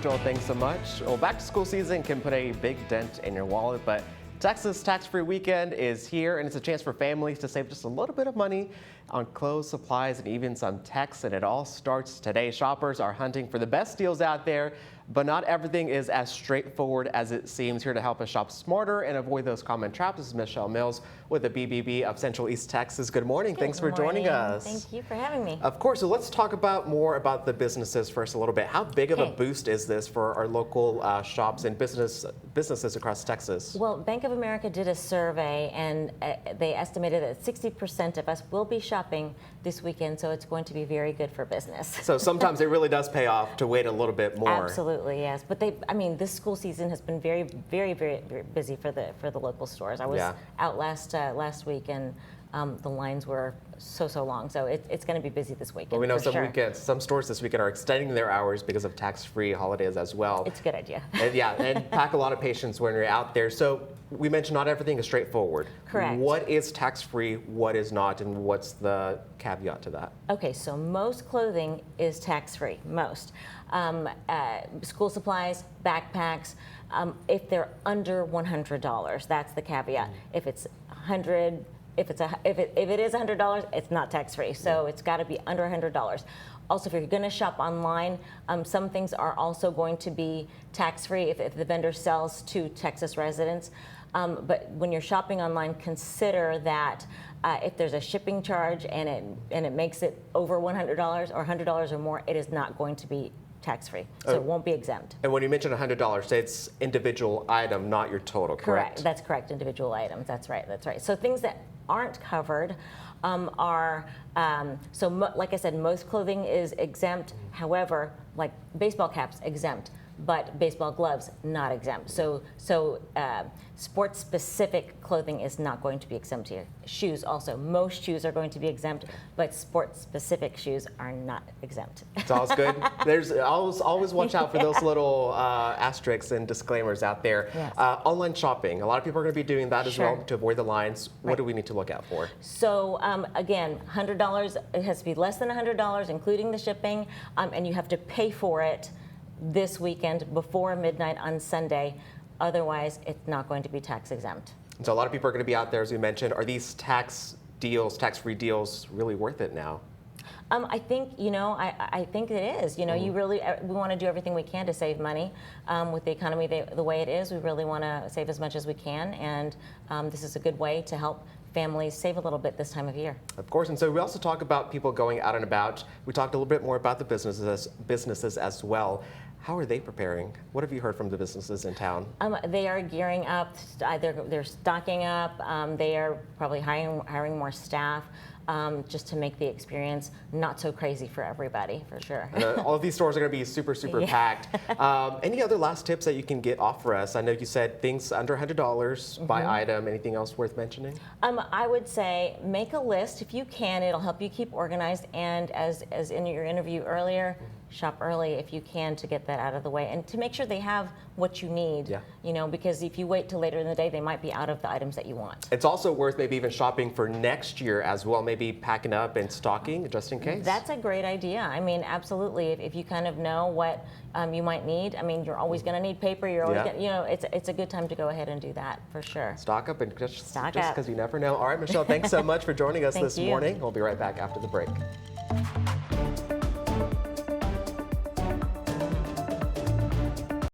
Joel, thanks so much. Well, back to school season can put a big dent in your wallet, but Texas tax-free weekend is here, and it's a chance for families to save just a little bit of money on clothes, supplies, and even some techs, and it all starts today. Shoppers are hunting for the best deals out there, but not everything is as straightforward as it seems. Here to help us shop smarter and avoid those common traps is Michelle Mills with the BBB of Central East Texas. Good morning. Thanks for joining us. Thank you for having me. Of course. So let's talk more about the businesses first a little bit. How big of a boost is this for our local shops and businesses across Texas? Well, Bank of America did a survey, and they estimated that 60% of us will be shopping this weekend, so it's going to be very good for business. So sometimes it really does pay off to wait a little bit more. Absolutely, yes. But this school season has been very, very, very, very busy for the local stores. I was out last week, and the lines were so long. So it's going to be busy this weekend. Well, we know some stores this weekend are extending their hours because of tax-free holidays as well. It's a good idea. And pack a lot of patience when you're out there. So we mentioned not everything is straightforward. Correct. What is tax-free, what is not, and what's the caveat to that? Okay, so most clothing is tax-free, most. School supplies, backpacks, if they're under $100, that's the caveat. If it's $100, if it is $100, it's not tax-free. So it's got to be under $100. Also, if you're going to shop online, some things are also going to be tax-free if the vendor sells to Texas residents. But when you're shopping online, consider that if there's a shipping charge and it makes it over $100 or $100 or more, it is not going to be tax-free, so it won't be exempt. And when you mention $100, it's individual item, not your total, correct? That's correct, individual items, that's right. So things that aren't covered are, like I said, most clothing is exempt. However, like baseball caps, exempt, but baseball gloves, not exempt. So sports-specific clothing is not going to be exempt here. Shoes also. Most shoes are going to be exempt, but sports-specific shoes are not exempt. It's always good. There's always watch out for those little asterisks and disclaimers out there. Yes. Online shopping. A lot of people are going to be doing that as well to avoid the lines. What do we need to look out for? So again, $100. It has to be less than $100, including the shipping, and you have to pay for it this weekend before midnight on Sunday. Otherwise, it's not going to be tax exempt. So a lot of people are going to be out there, as we mentioned. Are these tax-free deals, really worth it now? I think, I think it is. We want to do everything we can to save money. With the economy the way it is, we really want to save as much as we can, and this is a good way to help families save a little bit this time of year. Of course, and so we also talk about people going out and about. We talked a little bit more about the businesses as well. How are they preparing? What have you heard from the businesses in town? They are gearing up. They're stocking up. They are probably hiring more staff just to make the experience not so crazy for everybody, for sure. All of these stores are going to be super packed. Any other last tips that you can offer us? I know you said things under $100 by item. Anything else worth mentioning? I would say make a list if you can. It'll help you keep organized. And as in your interview earlier, shop early if you can to get that out of the way and to make sure they have what you need. Because if you wait till later in the day, they might be out of the items that you want. It's also worth maybe even shopping for next year as well, maybe packing up and stocking just in case. That's a great idea. I mean, absolutely. If you kind of know what you might need, I mean, you're always going to need paper. You're always gonna, it's a good time to go ahead and do that for sure. Stock up and just because you never know. All right, Michelle, thanks so much for joining us this morning. We'll be right back after the break.